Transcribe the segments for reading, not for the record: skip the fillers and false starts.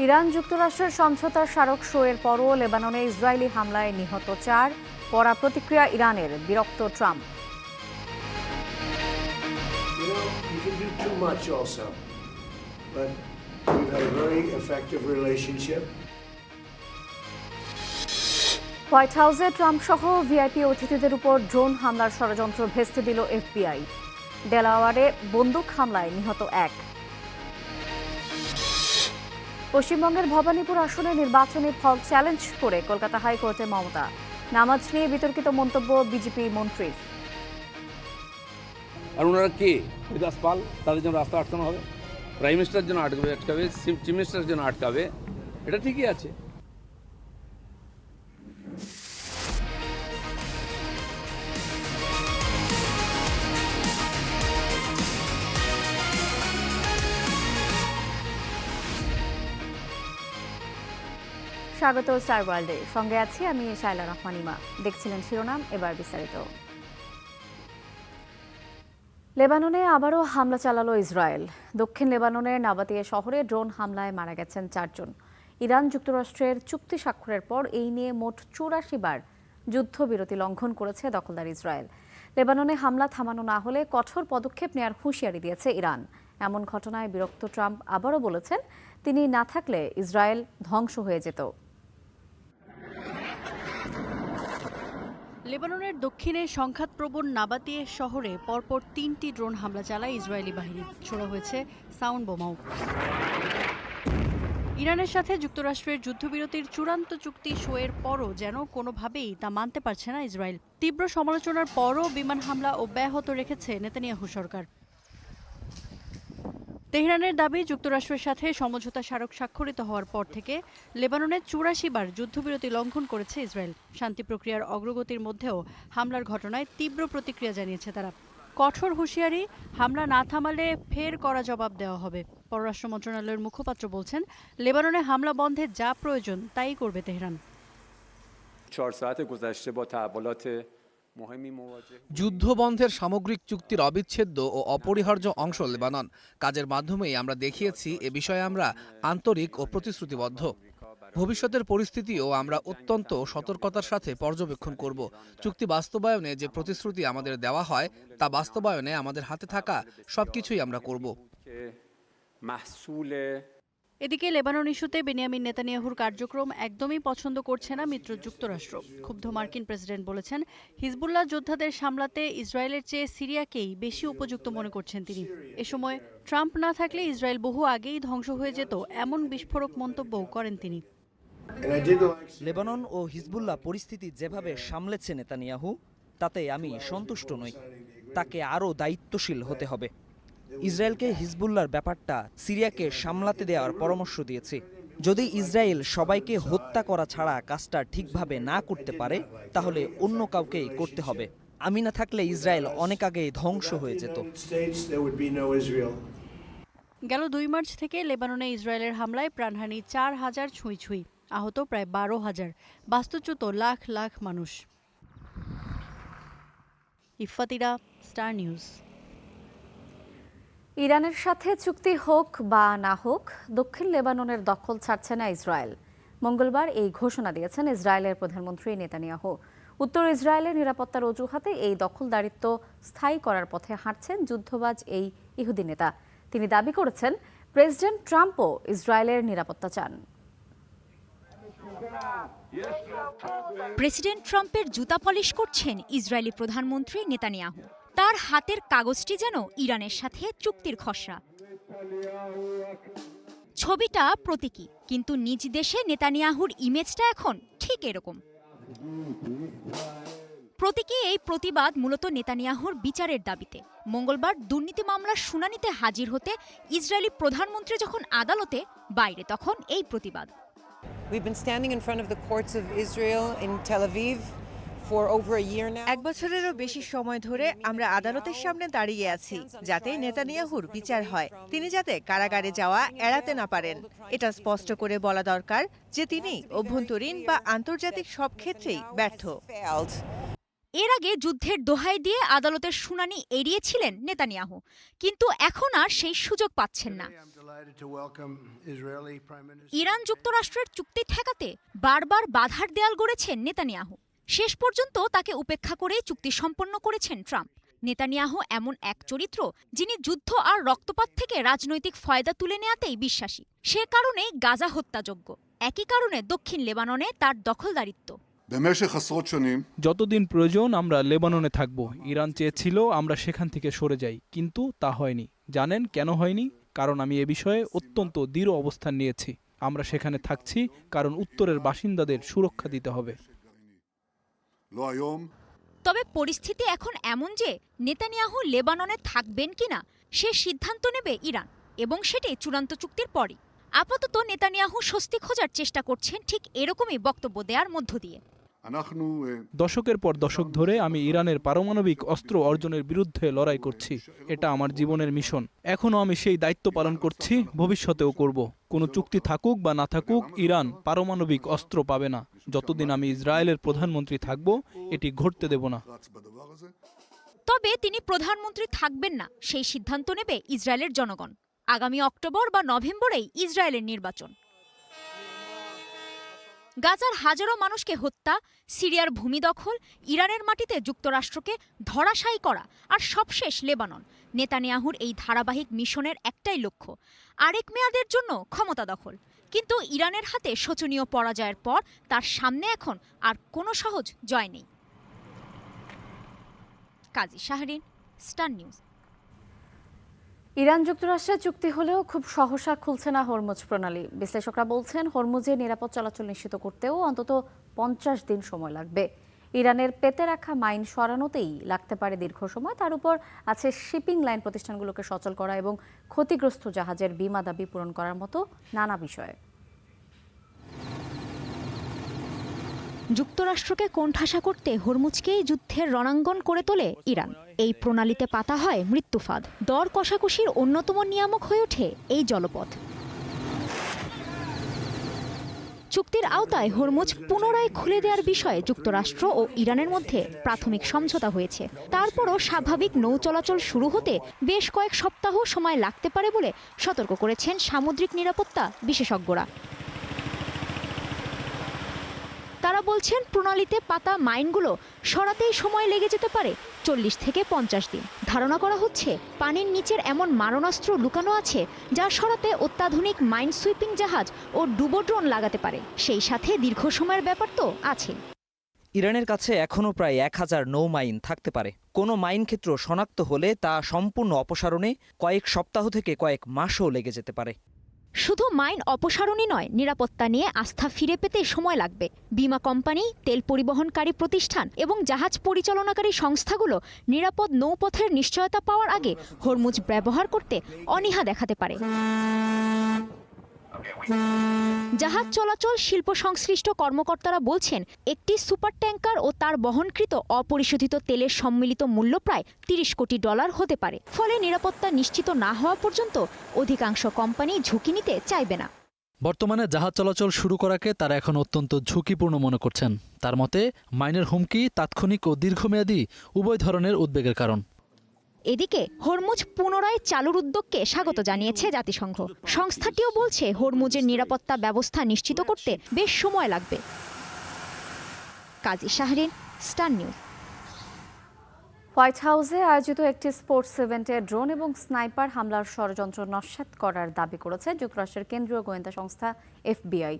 Iran যুক্তরাষ্ট্রের সমঝোতার স্মারক শোয়ের পরও লেবাননে ইসরায়েলি হামলায় নিহত 4। কড়া প্রতিক্রিয়া ইরানের, বিরক্ত Trump. You can do too much also, but we've had a very effective relationship. White হাউসে ট্রাম্প সহ ভিআইপি অতিথিদের উপর ড্রোন হামলার ষড়যন্ত্র ভেস্তে দিল এফবিআই। ডেলাওয়ারে বন্দুক হামলায় নিহত 1। পশ্চিমবঙ্গের ভবানীপুর আসনে নির্বাচনী ফল চ্যালেঞ্জ করে কলকাতা হাইকোর্টে মমতা। নামাজ নিয়ে বিতর্কিত মন্তব্য বিজেপি মন্ত্রীর। আর ওনারা কে? হরিদাস পাল, তাদের জন্য রাস্তা আটকানো হবে? প্রাইম মিনিস্টারের জন্য আটকাবে, চিফ মিনিস্টারের জন্য আটকাবে? এটা ঠিকই আছে। স্বাগত স্টার ওয়ার্ল্ডে, সঙ্গে আছি আমি শায়লা রহমান ইমা। দেখছিলেন শিরোনাম, এবার বিস্তারিত। লেবাননে আবারও হামলা চালালো ইসরায়েল। দক্ষিণ লেবাননের নাবাতিয়া শহরে ড্রোন হামলায় মারা গেছেন 4 জন। ইরান যুক্তরাষ্ট্রের চুক্তি স্বাক্ষরের পর এই নিয়ে মোট 84 বার যুদ্ধবিরতি লঙ্ঘন করেছে দখলদার ইসরায়েল। লেবাননে হামলা থামানো না হলে কঠোর পদক্ষেপ নেওয়ার হুঁশিয়ারি দিয়েছে ইরান। এমন ঘটনায় বিরক্ত ট্রাম্প আবারও বলেছেন, তিনি না থাকলে ইসরায়েল ধ্বংস হয়ে যেত। লেবাননের দক্ষিণে সংঘাতপ্রবণ নাবাতিয়ে শহরে পরপর 3টি ড্রোন হামলা চালায় ইসরায়েলি বাহিনী। ছোড়া হয়েছে সাউন্ড বোমাও। ইরানের সাথে যুক্তরাষ্ট্রের যুদ্ধবিরতির চূড়ান্ত চুক্তি সইয়ের পরও যেন কোনোভাবেই তা মানতে পারছে না ইসরায়েল। তীব্র সমালোচনার পরও বিমান হামলা অব্যাহত রেখেছে নেতানিয়াহু সরকার। তেহরানের দাবি, যুক্তরাষ্ট্রের সাথে সমঝোতা স্মারক স্বাক্ষরিত হওয়ার পর থেকে লেবাননে 84 বার যুদ্ধবিরতি লঙ্ঘন করেছে ইসরায়েল। শান্তি প্রক্রিয়ার অগ্রগতির মধ্যেও হামলার ঘটনায় তীব্র প্রতিক্রিয়া জানিয়েছে তারা। কঠোর হুঁশিয়ারি, হামলা না থামালে ফের কড়া জবাব দেওয়া হবে। পররাষ্ট্র মন্ত্রণালয়ের মুখপাত্র বলছেন, লেবাননে হামলা বন্ধে যা প্রয়োজন তাই করবে তেহরান। 4 ساعت گذشته با تحولات যুদ্ধবন্ধের সামগ্রিক চুক্তির অবিচ্ছেদ্য ও অপরিহার্য অংশ লেবানন। কাজের মাধ্যমেই আমরা দেখিয়েছি এ বিষয়ে আমরা আন্তরিক ও প্রতিশ্রুতিবদ্ধ। ভবিষ্যতের পরিস্থিতিও আমরা অত্যন্ত সতর্কতার সাথে পর্যবেক্ষণ করব। চুক্তি বাস্তবায়নে যে প্রতিশ্রুতি আমাদের দেওয়া হয় তা বাস্তবায়নে আমাদের হাতে থাকা সবকিছুই আমরা করব। এদিকে লেবানন ইস্যুতে বেনিয়ামিন নেতানিয়াহুর কার্যক্রম একদমই পছন্দ করছে না মিত্র যুক্তরাষ্ট্র। ক্ষুব্ধ মার্কিন প্রেসিডেন্ট বলেছেন, হিজবুল্লাহ যোদ্ধাদের সামলাতে ইসরায়েলের চেয়ে সিরিয়াকেই বেশি উপযুক্ত মনে করছেন তিনি। এ সময় ট্রাম্প না থাকলে ইসরায়েল বহু আগেই ধ্বংস হয়ে যেত, এমন বিস্ফোরক মন্তব্যও করেন তিনি। লেবানন ও হিজবুল্লাহ পরিস্থিতি যেভাবে সামলেছে নেতানিয়াহু, তাতে আমি সন্তুষ্ট নই। তাকে আরও দায়িত্বশীল হতে হবে। ইসরায়েলকে হিজবুল্লাহর ব্যাপারটা সিরিয়াকে সামলাতে দেওয়ার পরামর্শ দিয়েছি। যদি ইসরায়েল সবাইকে হত্যা করা ছাড়া কাজটা ঠিকভাবে না করতে পারে, তাহলে অন্য কাউকেই করতে হবে। আমি না থাকলে ইসরায়েল অনেক আগেই ধ্বংস হয়ে যেত। গেল 2 মার্চ থেকে লেবাননে ইসরায়েলের হামলায় প্রাণহানি 4000 ছুঁই ছুঁই, আহত প্রায় 12,000, বাস্তুচ্যুত লাখ লাখ মানুষ। ইফাতিরা, স্টার নিউজ। ইরানের সাথে চুক্তি হোক বা না হোক, দক্ষিণ লেবাননের দখল ছাড়ছে না ইসরায়েল। মঙ্গলবার এই ঘোষণা দিয়েছেন ইসরায়েলের প্রধানমন্ত্রী নেতানিয়াহু। উত্তর ইসরায়েলের নিরাপত্তার অজুহাতে এই দখলদারিত্ব স্থায়ী করার পথে হাঁটছেন যুদ্ধবাজ এই ইহুদি নেতা। তিনি দাবি করেছেন, প্রেসিডেন্ট ট্রাম্পও ইসরায়েলের নিরাপত্তা চান। প্রেসিডেন্ট ট্রাম্পের জুতা পলিশ করছেন ইসরায়েলি প্রধানমন্ত্রী নেতানিয়াহু। তার হাতের কাগজটি যেন ইরানের সাথে চুক্তির খসড়া। ছবিটা প্রতীকী, কিন্তু নিজ দেশে নেতানিয়াহুর ইমেজটা এখন ঠিক এরকম। প্রতীকী এই প্রতিবাদ মূলত নেতানিয়াহুর বিচারের দাবিতে। মঙ্গলবার দুর্নীতি মামলার শুনানিতে হাজির হতে ইসরায়েলি প্রধানমন্ত্রী যখন আদালতে, বাইরে তখন এই প্রতিবাদ। We've been standing in front of the courts of Israel in Tel Aviv for over a year now. 1 বছরেরও বেশি সময় ধরে আমরা আদালতের সামনে দাঁড়িয়ে আছি, যাতে নেতানিয়াহুর বিচার হয়। তিনি যাতে কারাগারে যাওয়া এড়াতে না পারেন। এটা স্পষ্ট করে বলা দরকার যে তিনি অভ্যন্তরীণ বা আন্তর্জাতিক সব ক্ষেত্রেই ব্যর্থ। এর আগে যুদ্ধের দোহাই দিয়ে আদালতের শুনানি এড়িয়েছিলেন নেতানিয়াহু, কিন্তু এখন আর সেই সুযোগ পাচ্ছেন না। ইরান যুক্তরাষ্ট্রের চুক্তি ঠেকাতে বারবার বাধার দেয়াল গড়েছেন নেতানিয়াহু। শেষ পর্যন্ত তাকে উপেক্ষা করেই চুক্তি সম্পন্ন করেছেন ট্রাম্প। নেতানিয়াহু এমন এক চরিত্র যিনি যুদ্ধ আর রক্তপাত থেকে রাজনৈতিক ফয়দা তুলে নেয়াতেই বিশ্বাসী। সে কারণেই গাজা হত্যাযোগ্য, একই কারণে দক্ষিণ লেবাননে তার দখলদারিত্ব। যতদিন প্রয়োজন আমরা লেবাননে থাকব। ইরান চেয়েছিল আমরা সেখান থেকে সরে যাই, কিন্তু তা হয়নি। জানেন কেন হয়নি? কারণ আমি এ বিষয়ে অত্যন্ত দৃঢ় অবস্থান নিয়েছি। আমরা সেখানে থাকছি কারণ উত্তরের বাসিন্দাদের সুরক্ষা দিতে হবে। তবে পরিস্থিতি এখন এমন যে নেতানিয়াহু লেবাননে থাকবেন কিনা সে সিদ্ধান্ত নেবে ইরান, এবং সেটি চূড়ান্ত চুক্তির পরই। আপাতত নেতানিয়াহু স্বস্তি খোঁজার চেষ্টা করছেন ঠিক এরকমই বক্তব্য দেওয়ার মধ্য দিয়ে। দশকের পর দশক ধরে আমি ইরানের পারমাণবিক অস্ত্র অর্জনের বিরুদ্ধে লড়াই করছি। এটা আমার জীবনের মিশন। এখনও আমি সেই দায়িত্ব পালন করছি, ভবিষ্যতেও করব। কোনো চুক্তি থাকুক বা না থাকুক, ইরান পারমাণবিক অস্ত্র পাবে না। যতদিন আমি ইসরায়েলের প্রধানমন্ত্রী থাকব, এটি ঘটতে দেব না। তবে তিনি প্রধানমন্ত্রী থাকবেন না সেই সিদ্ধান্ত নেবে ইসরায়েলের জনগণ। আগামী অক্টোবর বা নভেম্বরেই ইসরায়েলের নির্বাচন। গাজার হাজারো মানুষকে হত্যা, সিরিয়ার ভূমি দখল, ইরানের মাটিতে যুক্তরাষ্ট্রকে ধরাশায়ী করা, আর সবশেষ লেবানন। নেতানিয়াহুর এই ধারাবাহিক মিশনের একটাই লক্ষ্য, আরেক মেয়াদের জন্য ক্ষমতা দখল। কিন্তু ইরানের হাতে শোচনীয় পরাজয়ের পর তার সামনে এখন আর কোনো সহজ জয় নেই। কাজী শাহরিন, স্টার নিউজ। ইরান যুক্তরাষ্ট্রের চুক্তি হলেও খুব সহসা খুলছে না হরমুজ প্রণালী। বিশ্লেষকরা বলছেন হরমুজে নিরাপদ চলাচল নিশ্চিত করতেও অন্তত 50 দিন সময় লাগবে। ইরানের পেতে রাখা মাইন সরানোতেই লাগতে পারে দীর্ঘ সময়। তার উপর আছে শিপিং লাইন প্রতিষ্ঠানগুলোকে সচল করা এবং ক্ষতিগ্রস্ত জাহাজের বীমা দাবি পূরণ করার মতো নানা বিষয়। যুক্তরাষ্ট্রকে কোণঠাসা করতে হরমুজকেই যুদ্ধের রণাঙ্গন করে তোলে ইরান। এই প্রণালীতে পাতা হয় মৃত্যুফাঁদ। দর কষাকষির অন্যতম নিয়ামক হয়ে ওঠে এই জলপথ। চুক্তির আওতায় হরমুজ পুনরায় খুলে দেওয়ার বিষয়ে যুক্তরাষ্ট্র ও ইরানের মধ্যে প্রাথমিক সমঝোতা হয়েছে। তারপরও স্বাভাবিক নৌ চলাচল শুরু হতে বেশ কয়েক সপ্তাহ সময় লাগতে পারে বলে সতর্ক করেছেন সামুদ্রিক নিরাপত্তা বিশেষজ্ঞরা। তারা বলছেন প্রণালীতে পাতা মাইনগুলো সরাতেই সময় লেগে যেতে পারে 40 থেকে 50 দিন। ধারণা করা হচ্ছে পানির নিচের এমন মারণাস্ত্র লুকানো আছে যা সরাতে অত্যাধুনিক মাইন সুইপিং জাহাজ ও ডুবো ড্রোন লাগাতে পারে। সেই সাথে দীর্ঘ সময়ের ব্যাপার তো আছে। ইরানের কাছে এখনও প্রায় 1000 নৌ মাইন থাকতে পারে। কোনো মাইন ক্ষেত্র শনাক্ত হলে তা সম্পূর্ণ অপসারণে কয়েক সপ্তাহ থেকে কয়েক মাসও লেগে যেতে পারে। শুধু মাইন অপসারণই নয়, নিরাপত্তা নিয়ে আস্থা ফিরে পেতে সময় লাগবে। বীমা কোম্পানি, তেল পরিবহনকারী প্রতিষ্ঠান এবং জাহাজ পরিচালনাকারী সংস্থাগুলো নিরাপদ নৌপথের নিশ্চয়তা পাওয়ার আগে হরমুজ ব্যবহার করতে অনীহা দেখাতে পারে। জাহাজ চলাচল শিল্প সংশ্লিষ্ট কর্মকর্তারা বলছেন একটি সুপার ট্যাঙ্কার ও তার বহনকৃত অপরিশোধিত তেলের সম্মিলিত মূল্য প্রায় $30 কোটি হতে পারে। ফলে নিরাপত্তা নিশ্চিত না হওয়া পর্যন্ত অধিকাংশ কোম্পানি ঝুঁকি নিতে চাইবে না। বর্তমানে জাহাজ চলাচল শুরু করাকে তারা এখন অত্যন্ত ঝুঁকিপূর্ণ মনে করছেন। তার মতে মাইনের হুমকি তাৎক্ষণিক ও দীর্ঘমেয়াদী উভয় ধরনের উদ্বেগের কারণ। এদিকে হরমুজ পুনরায় চালুর উদ্যোগকে স্বাগত জানিয়েছে জাতিসংঘ। সংস্থাটিও বলছে হরমুজের নিরাপত্তা ব্যবস্থা নিশ্চিত করতে বেশ সময় লাগবে। কাজী শাহরিন, স্টার নিউজ। হোয়াইট হাউসে আয়োজিত একটি স্পোর্টস ইভেন্টে ড্রোন এবং স্নাইপার হামলার ষড়যন্ত্র নস্যাৎ করার দাবি করেছে যুক্তরাষ্ট্রের কেন্দ্রীয় গোয়েন্দা সংস্থা FBI।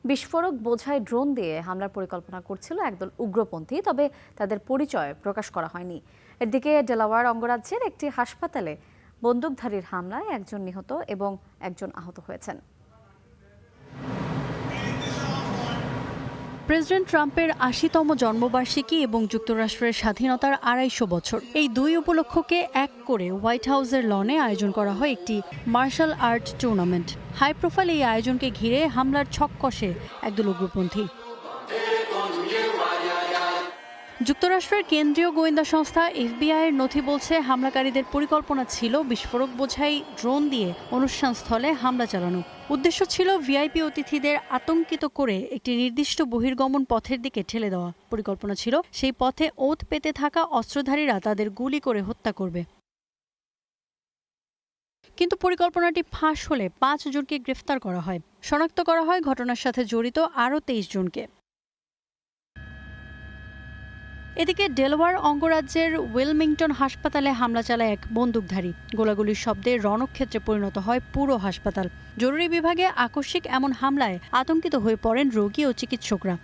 বিস্ফোরক বোঝাই ড্রোন দিয়ে হামলার পরিকল্পনা করছিল একদল উগ্রপন্থী, তবে তাদের পরিচয় প্রকাশ করা হয়নি। এদিকে ডেলাওয়্যার অঙ্গরাজ্যের একটি হাসপাতালে বন্দুকধারীর হামলায় একজন নিহত এবং একজন আহত হয়েছেন। প্রেসিডেন্ট ট্রাম্পের 80তম জন্মবার্ষিকী এবং যুক্তরাষ্ট্রের স্বাধীনতার 250 বছর, এই দুই উপলক্ষকে এক করে হোয়াইট হাউসের লনে আয়োজন করা হয় একটি martial art tournament. High profile এই আয়োজনকে ঘিরে হামলার ছক কষে একদল উগ্রপন্থী। যুক্তরাষ্ট্রের কেন্দ্রীয় গোয়েন্দা সংস্থা এফবিআই এর নথি বলছে হামলাকারীদের পরিকল্পনা ছিল বিস্ফোরক বোঝাই ড্রোন দিয়ে অনুষ্ঠান স্থলে হামলা চালানো। উদ্দেশ্য ছিল ভিআইপি অতিথিদের আতঙ্কিত করে একটি নির্দিষ্ট বহির্গমন পথের দিকে ঠেলে দেওয়া। পরিকল্পনা ছিল সেই পথে ওঁত পেতে থাকা অস্ত্রধারীরা তাদের গুলি করে হত্যা করবে। কিন্তু পরিকল্পনাটি ফাঁস হলে 5 জনকে গ্রেফতার করা হয়। শনাক্ত করা হয় ঘটনার সাথে জড়িত আরও 23 জনকে। এদিকে ডেলওয়ার অঙ্গরাজ্যের ওয়েলমিংটন হাসপাতালে হামলা চালায় এক বন্দুকধারী। গোলাগুলির শব্দে রণক্ষেত্রে পরিণত হয় পুরো হাসপাতাল। জরুরি বিভাগে আকস্মিক এমন হামলায় আতঙ্কিত হয়ে পড়েন রোগী ও চিকিৎসকরা।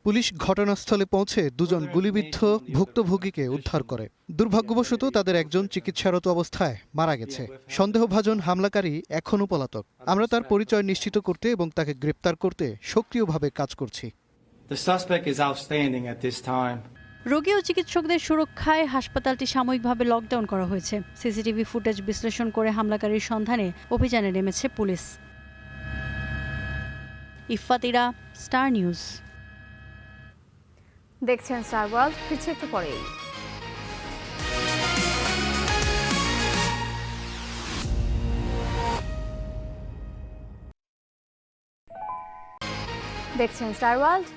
পুলিশ ঘটনাস্থলে পৌঁছে 2 জন গুলিবিদ্ধ ভুক্তভোগীকে উদ্ধার করে। দুর্ভাগ্যবশত তাদের একজন চিকিৎসারত অবস্থায় মারা গেছে। সন্দেহভাজন হামলাকারী এখনও পলাতক। আমরা তার পরিচয় নিশ্চিত করতে এবং তাকে গ্রেপ্তার করতে সক্রিয়ভাবে কাজ করছি। রোগী ও চিকিৎসকদের সুরক্ষায় হাসপাতালটি সাময়িকভাবে লকডাউন করা হয়েছে। সিসিটিভি ফুটেজ বিশ্লেষণ করে হামলাকারীর সন্ধানে অভিযানে নেমেছে পুলিশ। Iffat Ira, Star News. দেখছেন স্টার ওয়ার্ল্ড, ফিরছে একটু পরেই। দেখছেন স্টার ওয়ার্ল্ড।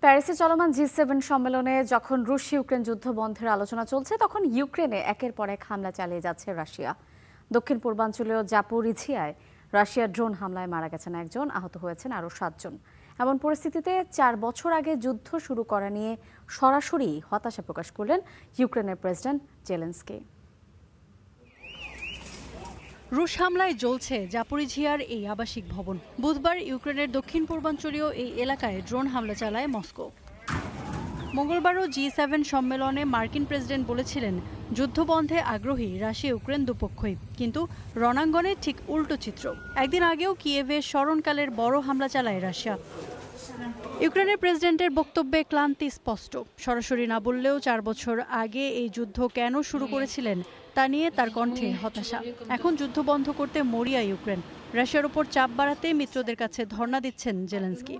প্যারিসে চলমান G7 সম্মেলনে যখন রুশ ইউক্রেন যুদ্ধ বন্ধের আলোচনা চলছে, তখন ইউক্রেনে একের পর এক হামলা চালিয়ে যাচ্ছে রাশিয়া। দক্ষিণ পূর্বাঞ্চলীয় জাপোরিঝিয়ায় রাশিয়ার ড্রোন হামলায় মারা গেছেন 1 জন, আহত হয়েছেন আরও 7 জন। এমন পরিস্থিতিতে 4 বছর আগে যুদ্ধ শুরু করা নিয়ে সরাসরি হতাশা প্রকাশ করলেন ইউক্রেনের প্রেসিডেন্ট জেলেনস্কি। রুশ হামলায় জ্বলছে জাপোরিঝিয়ার এই আবাসিক ভবন। বুধবার ইউক্রেনের দক্ষিণ পূর্বাঞ্চলীয় এই এলাকায় ড্রোন হামলা চালায় মস্কো। মঙ্গলবারও G7 সম্মেলনে মার্কিন প্রেসিডেন্ট বলেছিলেন যুদ্ধবন্ধে আগ্রহী রাশিয়া ইউক্রেন দুপক্ষই, কিন্তু রণাঙ্গনে ঠিক উল্টো চিত্র। একদিন আগেও কিয়েভে স্মরণকালের বড় হামলা চালায় রাশিয়া। ইউক্রেনের প্রেসিডেন্টের বক্তব্যে ক্লান্তি স্পষ্ট। সরাসরি না বললেও 4 বছর আগে এই যুদ্ধ কেন শুরু করেছিলেন তা নিয়ে তার কণ্ঠে হতাশা। এখন যুদ্ধ বন্ধ করতে মরিয়া ইউক্রেন। রাশিয়ার উপর চাপ বাড়াতে মিত্রদের কাছে ধর্ণা দিচ্ছেন জেলেনস্কি।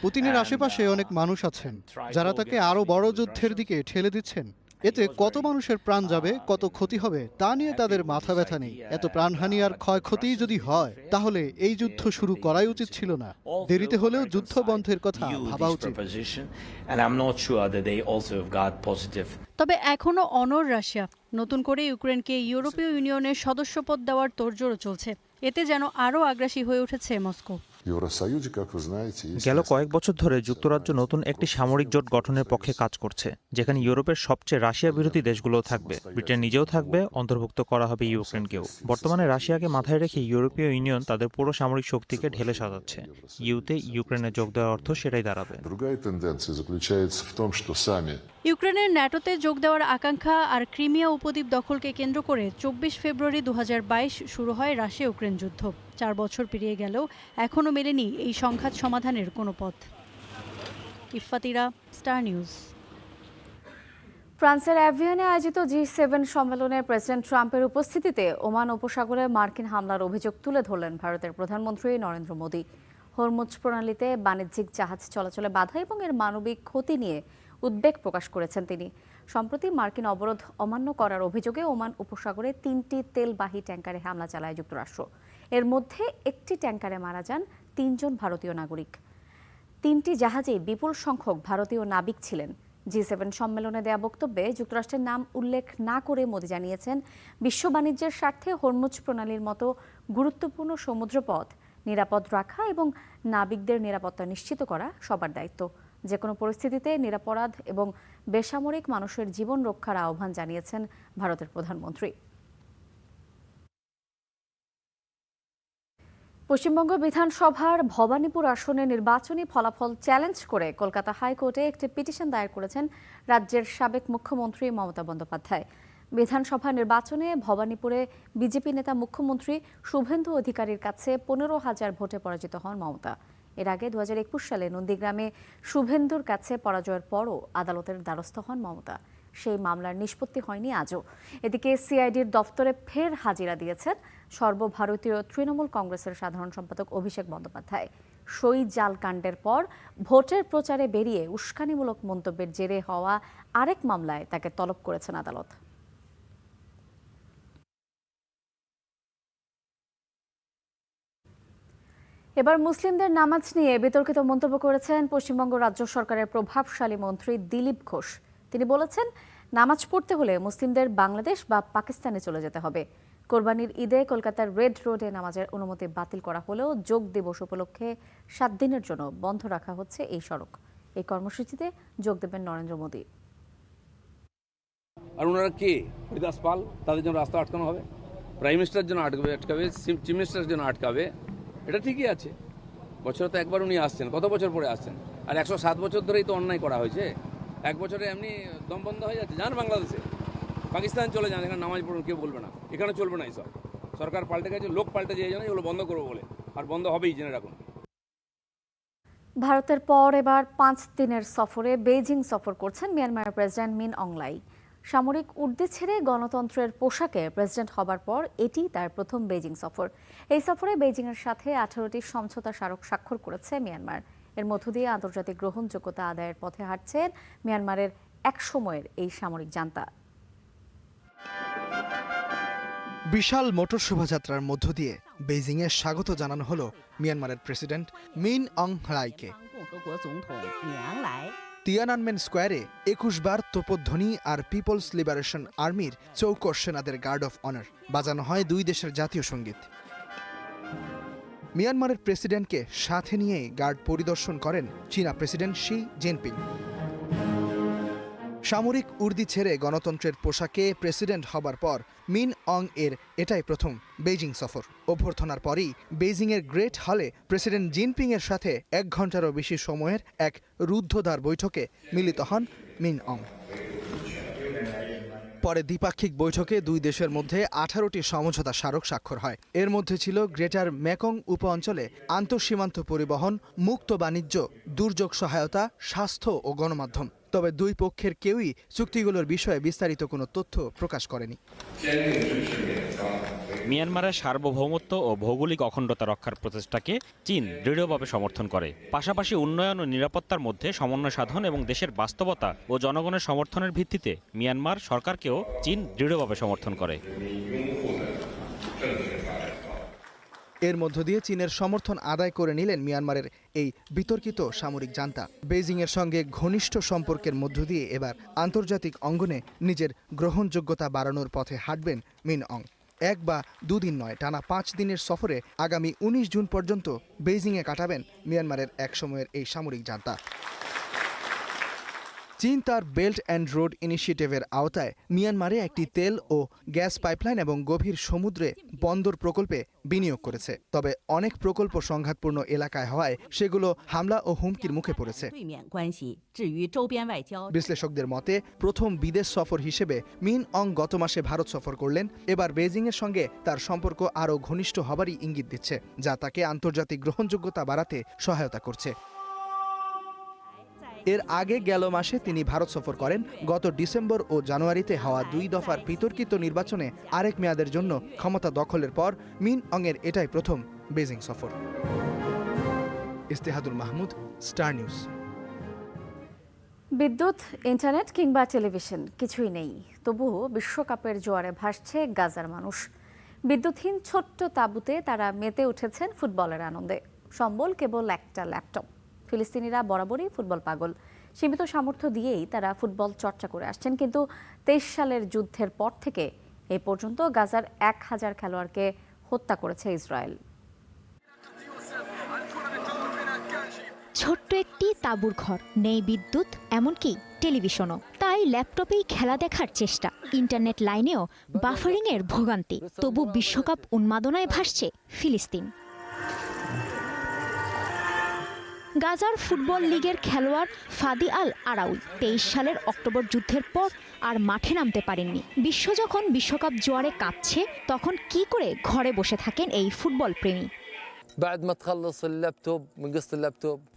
পুতিনের আশেপাশে অনেক মানুষ আছেন যারা তাকে আরো বড় যুদ্ধের দিকে ঠেলে দিচ্ছেন। এতে কত মানুষের প্রাণ যাবে, কত ক্ষতি হবে তা নিয়ে তাদের মাথা ব্যথা নেই। এত প্রাণহানি আর ক্ষয়ক্ষতি যদি হয় তাহলে এই যুদ্ধ শুরু করাই উচিত ছিল না। দেরিতে হলেও যুদ্ধ বন্ধের কথা ভাবা উচিত। তবে এখনো অনড় রাশিয়া। নতুন করে ইউক্রেনকে ইউরোপীয় ইউনিয়নের সদস্যপদ দেওয়ার তোড়জোড় চলছে। এতে যেন আরও আগ্রাসী হয়ে উঠেছে মস্কো। গেল কয়েক বছর ধরে যুক্তরাজ্য নতুন একটি সামরিক জোট গঠনের পক্ষে কাজ করছে, যেখানে ইউরোপের সবচেয়ে রাশিয়া বিরোধী দেশগুলোও থাকবে। ব্রিটেন নিজেও থাকবে, অন্তর্ভুক্ত করা হবে ইউক্রেনকেও। বর্তমানে রাশিয়াকে মাথায় রেখে ইউরোপীয় ইউনিয়ন তাদের পুরো সামরিক শক্তিকে ঢেলে সাজাচ্ছে। ইউতে ইউক্রেনে যোগ দেওয়ার অর্থ সেটাই দাঁড়াবে। ইউক্রেনের ন্যাটোতে যোগ দেওয়ার আকাঙ্ক্ষা আর ক্রিমিয়া উপদ্বীপ দখলকে কেন্দ্র করে 24 ফেব্রুয়ারি 2022 শুরু হয় রাশিয়া ইউক্রেন যুদ্ধ। 4 বছর পেরিয়ে গেলেও এখনও মেলেনি এই সংঘাত সমাধানের কোনো পথ। ইফফাতিরা, স্টার নিউজ। ফ্রান্সের অ্যাভিয়ানে আয়োজিত G7 সম্মেলনে প্রেসিডেন্ট ট্রাম্পের উপস্থিতিতে ওমান উপসাগরে মার্কিন হামলার অভিযোগ তুলে ধরলেন ভারতের প্রধানমন্ত্রী নরেন্দ্র মোদী। হরমুজ প্রণালীতে বাণিজ্যিক জাহাজ চলাচলে বাধা এবং এর মানবিক ক্ষতি নিয়ে উদ্বেগ প্রকাশ করেছেন তিনি। সম্প্রতি মার্কিন অবরোধ অমান্য করার অভিযোগে ওমান উপসাগরে 3টি তেলবাহী ট্যাঙ্কারে হামলা চালায় যুক্তরাষ্ট্র। এর মধ্যে একটি ট্যাঙ্কারে মারা যান 3 জন ভারতীয় নাগরিক। 3টি জাহাজে বিপুল সংখ্যক ভারতীয় নাবিক ছিলেন। G7 সম্মেলনে দেয়া বক্তব্যে যুক্তরাষ্ট্রের নাম উল্লেখ না করে মোদি জানিয়েছেন, বিশ্ব বাণিজ্যের স্বার্থে হরমুজ প্রণালীর মতো গুরুত্বপূর্ণ সমুদ্রপথ নিরাপদ রাখা এবং নাবিকদের নিরাপত্তা নিশ্চিত করা সবার দায়িত্ব। যে কোনো পরিস্থিতিতে নিরাপরাধ এবং বেসামরিক মানুষের জীবন রক্ষার আহ্বান জানিয়েছেন ভারতের প্রধানমন্ত্রী। পশ্চিমবঙ্গ বিধানসভার ভবানীপুর আসনে নির্বাচনী ফলাফল চ্যালেঞ্জ করে কলকাতা হাইকোর্টে একটি পিটিশন দায়ের করেছেন রাজ্যের সাবেক মুখ্যমন্ত্রী মমতা বন্দ্যোপাধ্যায়। বিধানসভা নির্বাচনে ভবানীপুরে বিজেপি নেতা মুখ্যমন্ত্রী শুভেন্দু অধিকারীর কাছে 15,000 ভোটে পরাজিত হন মমতা। এর আগে 2021 সালে নন্দীগ্রামে শুভেন্দুর কাছে পরাজয়ের পরও আদালতের দ্বারস্থ হন মমতা। সেই মামলার নিষ্পত্তি হয়নি আজও। এদিকে সিআইডির দফতরে ফের হাজিরা দিয়েছেন সর্বভারতীয় তৃণমূল কংগ্রেসের সাধারণ সম্পাদক অভিষেক বন্দ্যোপাধ্যায়। সই জাল কাণ্ডের পর ভোটের প্রচারে বেরিয়ে উস্কানিমূলক মন্তব্যের জেরে হওয়া আরেক মামলায় তাকে তলব করেছেন আদালত। এবার মুসলিমদের নামাজ নিয়ে বিতর্কিত মন্তব্য করেছেন পশ্চিমবঙ্গ রাজ্য সরকারের প্রভাবশালী মন্ত্রী দিলীপ ঘোষ। তিনি বলেছেন, নামাজ পড়তে হলে মুসলিমদের বাংলাদেশ বা পাকিস্তানে চলে যেতে হবে। কোরবানির ঈদে কলকাতার রেড রোডে নামাজের অনুমতি বাতিল করা হলেও যোগ দিবস উপলক্ষে 7 দিনের জন্য বন্ধ রাখা হচ্ছে এই সড়ক। এই কর্মসূচিতে যোগ দেবেন নরেন্দ্র মোদী। আর ওনারা কে? হরিদাস পাল, তাদের জন্য রাস্তা আটকানো হবে, প্রাইম মিনিস্টারের জন্য আটকাবে, চিফ মিনিস্টারের জন্য আটকাবে। এটা ঠিকই আছে। বছরে তো একবার উনি আসছেন, কত বছর পরে আসছেন? আর 107 বছর ধরেই তো অন্যায় করা হয়েছে। এক বছরে এমনি দম বন্ধ হয়ে যাচ্ছে। যান বাংলাদেশে, পাকিস্তান চলে যান, এখানে নামাজ পড়ুন, কেউ বলবে না। এখানে চলবে না এইসব। সরকার পাল্টে গেছে, লোক পাল্টে যায়, এগুলো বন্ধ করবো বলে, আর বন্ধ হবেই, জেনে রাখুন। ভারতের পর এবার 5 দিনের সফরে বেইজিং সফর করছেন মিয়ানমারের প্রেসিডেন্ট মিন অং হ্লাই। সামরিক উর্দি ছেড়ে গণতন্ত্রের পোশাকে প্রেসিডেন্ট হবার পর এটি তার প্রথম বেইজিং সফর। এই সফরে বেইজিংয়ের সাথে 18টি সমঝোতা স্মারক স্বাক্ষর করেছে মিয়ানমার। এর মধ্য দিয়ে আন্তর্জাতিক গ্রহণযোগ্যতা আদায়ের পথে হাঁটছেন মিয়ানমারের এক সময়ের এই সামরিক জান্তা। বিশাল মোটর শোভাযাত্রার মধ্য দিয়ে বেইজিংয়ে স্বাগত জানানো হলো মিয়ানমারের প্রেসিডেন্ট মিন অং হ্লাইকে। তিয়ানানমেন স্কোয়ারে 21 বার তোপধ্বনি আর পিপলস লিবারেশন আর্মির চৌকস সেনাদের গার্ড অফ অনার বাজানো হয় 2 দেশের জাতীয় সঙ্গীত। মিয়ানমারের প্রেসিডেন্টকে সাথে নিয়েই গার্ড পরিদর্শন করেন চীনা প্রেসিডেন্ট শি জিনপিং। সামরিক উর্দি ছেড়ে গণতন্ত্রের পোশাকে প্রেসিডেন্ট হবার পর মিন অং এর এটাই প্রথম বেইজিং সফর। অভ্যর্থনার পরই বেইজিংয়ের গ্রেট হলে প্রেসিডেন্ট জিনপিং এর সাথে 1 ঘন্টারও বেশি সময়ের এক রুদ্ধদ্বার বৈঠকে মিলিত হন মিন অং। পরে দ্বিপাক্ষিক বৈঠকে 2 দেশের মধ্যে 18টি সমঝোতা স্মারক স্বাক্ষর হয়। এর মধ্যে ছিল গ্রেটার মেকং উপ অঞ্চলে আন্তঃসীমান্ত পরিবহন, মুক্ত বাণিজ্য, দুর্যোগ সহায়তা, স্বাস্থ্য ও গণমাধ্যম। তবে 2 পক্ষের কেউই চুক্তিগুলোর বিষয়ে বিস্তারিত কোনো তথ্য প্রকাশ করেনি। মিয়ানমারের সার্বভৌমত্ব ও ভৌগোলিক অখণ্ডতা রক্ষার প্রচেষ্টাকে চীন দৃঢ়ভাবে সমর্থন করে। পাশাপাশি উন্নয়ন ও নিরাপত্তার মধ্যে সমন্বয় সাধন এবং দেশের বাস্তবতা ও জনগণের সমর্থনের ভিত্তিতে মিয়ানমার সরকারকেও চীন দৃঢ়ভাবে সমর্থন করে। এর মধ্য দিয়ে চীনের সমর্থন আদায় করে নিলেন মিয়ানমারের এই বিতর্কিত সামরিক জান্তা। বেইজিংয়ের সঙ্গে ঘনিষ্ঠ সম্পর্কের মধ্য দিয়ে এবার আন্তর্জাতিক অঙ্গনে নিজের গ্রহণযোগ্যতা বাড়ানোর পথে হাঁটবেন মিন অং। 1 বা 2 দিন নয়, টানা 5 দিনের সফরে আগামী 19 জুন পর্যন্ত বেইজিংয়ে কাটাবেন মিয়ানমারের এক সময়ের এই সামরিক জান্তা। চীন তার বেল্ট অ্যান্ড রোড ইনিশিয়েটিভের আওতায় মিয়ানমারে একটি তেল ও গ্যাস পাইপলাইন এবং গভীর সমুদ্রে বন্দর প্রকল্পে বিনিয়োগ করেছে। তবে অনেক প্রকল্প সংঘাতপূর্ণ এলাকায় হওয়ায় সেগুলো হামলা ও হুমকির মুখে পড়েছে। বিশ্লেষকদের মতে প্রথম বিদেশ সফর হিসেবে মিন অং গত মাসে ভারত সফর করলেন। এবার বেইজিংয়ের সঙ্গে তার সম্পর্ক আরও ঘনিষ্ঠ হবারই ইঙ্গিত দিচ্ছে, যা তাকে আন্তর্জাতিক গ্রহণযোগ্যতা বাড়াতে সহায়তা করছে। এর আগে গেল মাসে তিনি ভারত সফর করেন। গত ডিসেম্বর ও জানুয়ারিতে হওয়া 2 দফার বিতর্কিত নির্বাচনে আরেক মেয়াদের জন্য ক্ষমতা দখলের পর মিন অং এর এটাই প্রথম বেইজিং সফর। ইস্তেহাদুল মাহমুদ, স্টার নিউজ। বিদ্যুৎ, ইন্টারনেট কিংবা টেলিভিশন কিছুই নেই, তবুও বিশ্বকাপের জোয়ারে ভাসছে গাজার মানুষ। বিদ্যুৎহীন ছোট্ট তাঁবুতে তারা মেতে উঠেছেন ফুটবলের আনন্দে। সম্বল কেবল একটা ল্যাপটপ। ফিলিস্তিনিরা বরাবরই ফুটবল পাগল। সীমিত সামর্থ্য দিয়েই তারা ফুটবল চর্চা করে আসছেন, কিন্তু 23 সালের যুদ্ধের পর থেকে এ পর্যন্ত গাজার 1000 খেলোয়াড়কে হত্যা করেছে ইসরায়েল। ছোট্ট একটি তাঁবুর ঘর, নেই বিদ্যুৎ, এমনকি টেলিভিশনও। তাই ল্যাপটপেই খেলা দেখার চেষ্টা, ইন্টারনেট লাইনেও বাফারিংয়ের ভোগান্তি। তবু বিশ্বকাপ উন্মাদনায় ভাসছে ফিলিস্তিন। গাজার ফুটবল লিগের খেলোয়াড় ফাদি আল আরাউই 23 সালের অক্টোবর যুদ্ধের পর আর মাঠে নামতে পারেননি। বিশ্ব যখন বিশ্বকাপ জোয়ারে কাঁপছে, তখন কি করে ঘরে বসে থাকেন এই ফুটবল প্রেমী?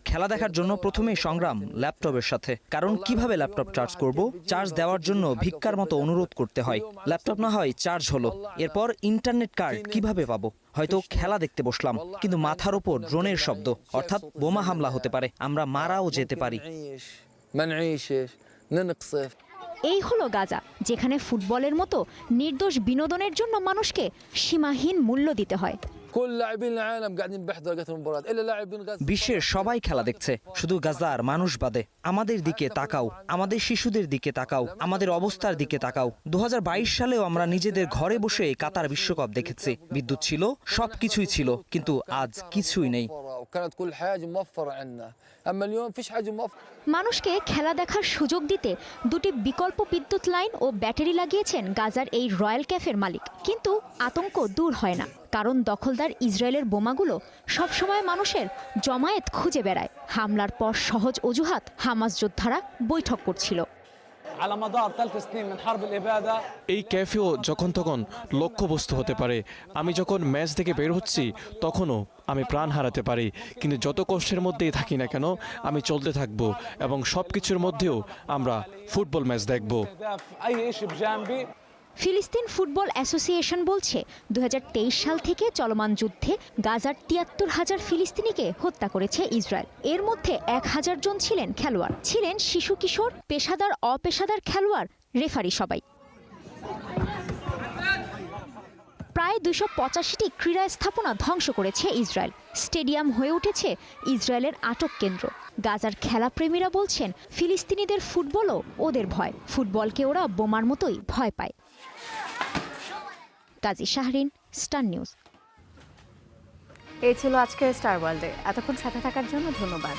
খেলা দেখার জন্য প্রথমেই সংগ্রাম ল্যাপটপের সাথে, কারণ কিভাবে ল্যাপটপ চার্জ করব? চার্জ দেওয়ার জন্য ভিক্ষার মতো অনুরোধ করতে হয়। ল্যাপটপ না হয় চার্জ হলো, এরপর ইন্টারনেট কার্ড কিভাবে পাবো? হয়তো খেলা দেখতে বসলাম, কিন্তু মাথার ওপর ড্রোনের শব্দ, অর্থাৎ বোমা হামলা হতে পারে, আমরা মারাও যেতে পারি। এই হলো গাজা, যেখানে ফুটবলের মতো নির্দোষ বিনোদনের জন্য মানুষকে সীমাহীন মূল্য দিতে হয়। বিশ্বের সবাই খেলা দেখছে, শুধু গাজার মানুষ বাদে। আমাদের দিকে তাকাও, আমাদের শিশুদের দিকে তাকাও, আমাদের অবস্থার দিকে তাকাও। 2022 সালেও আমরা নিজেদের ঘরে বসে কাতার বিশ্বকাপ দেখেছি। বিদ্যুৎ ছিল, সবকিছুই ছিল, কিন্তু আজ কিছুই নেই। মানুষকে খেলা দেখার সুযোগ দিতে দুটি বিকল্প বিদ্যুৎ লাইন ও ব্যাটারি লাগিয়েছেন গাজার এই রয়্যাল ক্যাফের মালিক। কিন্তু আতঙ্ক দূর হয় না, কারণ দখলদার ইসরায়েলের বোমাগুলো সবসময় মানুষের জমায়েত খুঁজে বেড়ায়। হামলার পর সহজ অজুহাত হামাস যোদ্ধারা বৈঠক করছিল। এই ক্যাফেও যখন তখন লক্ষ্যবস্তু হতে পারে। আমি যখন ম্যাচ থেকে বের হচ্ছি তখনও আমি প্রাণ হারাতে পারি, কিন্তু যত কষ্টের মধ্যেই থাকি না কেন আমি চলতে থাকবো এবং সব কিছুর মধ্যেও আমরা ফুটবল ম্যাচ দেখব। ফিলিস্তিন ফুটবল অ্যাসোসিয়েশন বলছে 2023 সাল থেকে চলমান যুদ্ধে গাজার 73,000 ফিলিস্তিনিকে হত্যা করেছে ইসরায়েল। এর মধ্যে 1,000 জন ছিলেন খেলোয়াড়, ছিলেন শিশু কিশোর, পেশাদার অপেশাদার খেলোয়াড়, রেফারি সবাই। প্রায় 285টি ক্রীড়া স্থাপনা ধ্বংস করেছে ইসরায়েল। স্টেডিয়াম হয়ে উঠেছে ইসরায়েলের আটক কেন্দ্র। গাজার খেলাপ্রেমীরা বলছেন ফিলিস্তিনিদের ফুটবলও ওদের ভয়, ফুটবলকে ওরা বোমার মতোই ভয় পায়। কাজী শাহরিন, স্টার নিউজ। এই ছিল আজকের স্টার ওয়ার্ল্ডে। এতক্ষণ সাথে থাকার জন্য ধন্যবাদ।